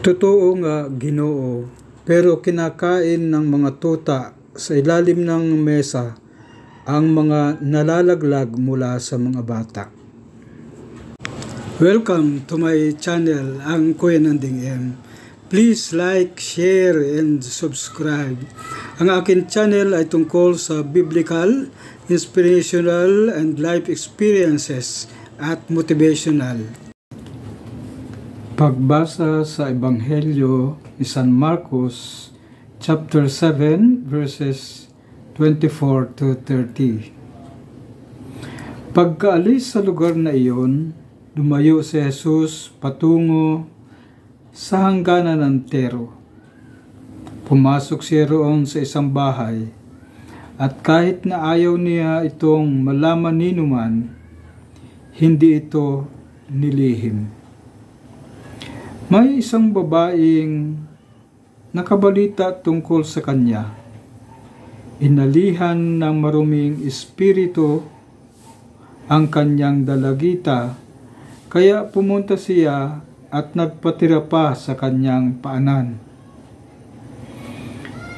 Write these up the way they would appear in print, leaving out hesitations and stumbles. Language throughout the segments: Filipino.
Totoo nga, Ginoo, pero kinakain ng mga tuta sa ilalim ng mesa ang mga nalalaglag mula sa mga bata. Welcome to my channel, ang Kuya Nanding M. Please like, share, and subscribe. Ang akin channel ay tungkol sa biblical, inspirational, and life experiences at motivational. Pagbasa sa Ebanghelyo ni San Marcos, chapter 7, verses 24 to 30. Pagkaalis sa lugar na iyon, lumayo si Jesus patungo sa hangganan ng Tero. Pumasok siya roon sa isang bahay, at kahit na ayaw niya itong malaman ni numan, hindi ito nilihim. May isang babaeng nakabalita tungkol sa kanya. Inalihan ng maruming espiritu ang kanyang dalagita, kaya pumunta siya at nagpatira pa sa kanyang paanan.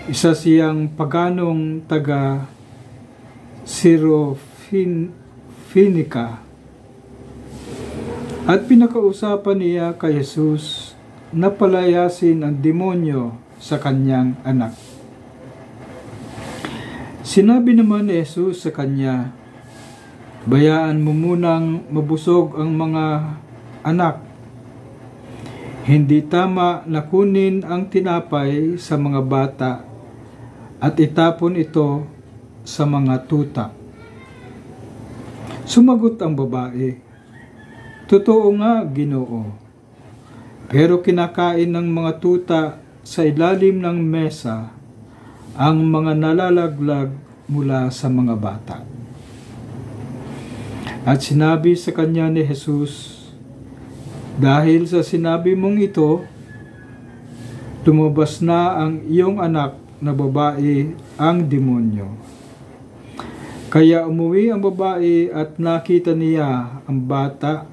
Isa siyang paganong taga Syrophonica. At pinakausapan niya kay Jesus na palayasin ang demonyo sa kanyang anak. Sinabi naman ni Jesus sa kanya, "Bayaan mo munang mabusog ang mga anak. Hindi tama na kunin ang tinapay sa mga bata at itapon ito sa mga tuta." Sumagot ang babae, "Totoo nga, Ginoo, pero kinakain ng mga tuta sa ilalim ng mesa ang mga nalalaglag mula sa mga bata." At sinabi sa kanya ni Jesus, "Dahil sa sinabi mong ito, lumabas na ang iyong anak na babae ang demonyo." Kaya umuwi ang babae at nakita niya ang bata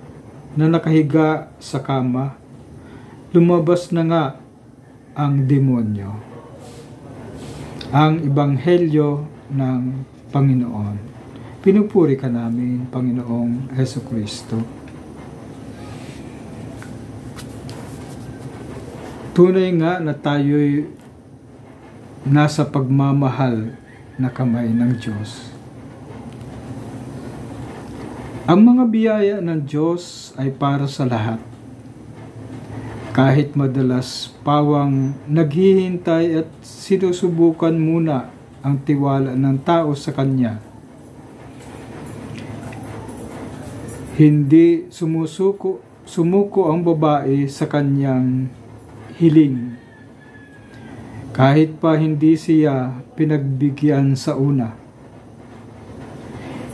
na nakahiga sa kama. Lumabas na nga ang demonyo. Ang Ebanghelyo ng Panginoon. Pinupuri ka namin, Panginoong Hesukristo. Tunay nga na tayo'y nasa pagmamahal na kamay ng Diyos. Ang mga biyaya ng Diyos ay para sa lahat. Kahit madalas pawang naghihintay at sinusubukan muna ang tiwala ng tao sa Kanya, hindi sumuko ang babae sa kanyang hiling. Kahit pa hindi siya pinagbigyan sa una.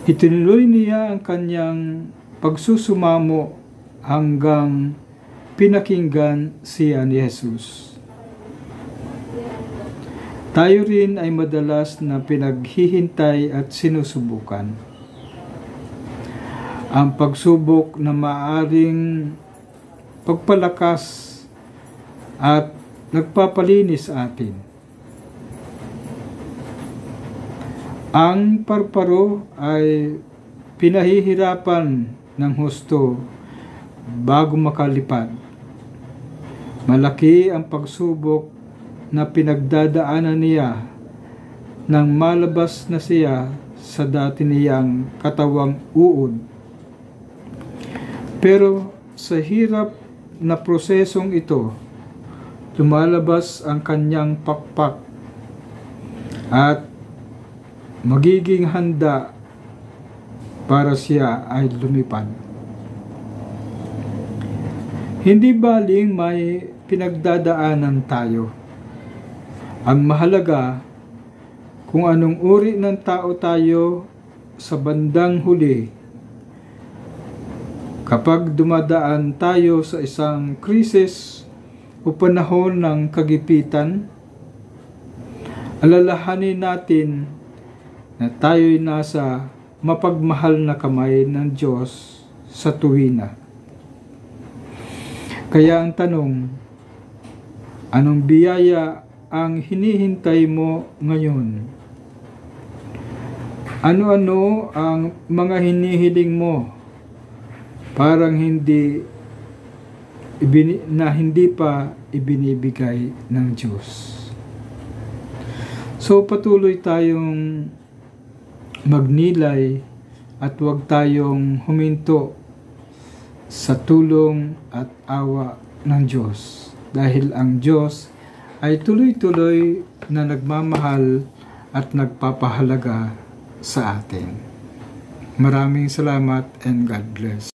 Itinuloy niya ang kanyang pagsusumamo hanggang pinakinggan siya ni Jesus. Tayo rin ay madalas na pinaghihintay at sinusubukan. Ang pagsubok na maaring pagpalakas at nagpapalinis atin. Ang parparo ay pinahihirapan ng husto bago makalipad. Malaki ang pagsubok na pinagdadaanan niya nang malabas na siya sa dati niyang katawang uod. Pero sa hirap na prosesong ito, lumalabas ang kanyang pakpak at magiging handa para siya ay lumipad. Hindi baling may pinagdadaanan tayo. Ang mahalaga kung anong uri ng tao tayo sa bandang huli. Kapag dumadaan tayo sa isang krisis o panahon ng kagipitan, alalahanin natin na tayo'y nasa mapagmahal na kamay ng Diyos sa tuwina. Kaya ang tanong, Anong biyaya ang hinihintay mo ngayon? Ano-ano ang mga hinihiling mo parang hindi pa ibinibigay ng Diyos? So patuloy tayong magnilay at huwag tayong huminto sa tulong at awa ng Diyos, dahil ang Diyos ay tuloy-tuloy na nagmamahal at nagpapahalaga sa atin. Maraming salamat and God bless.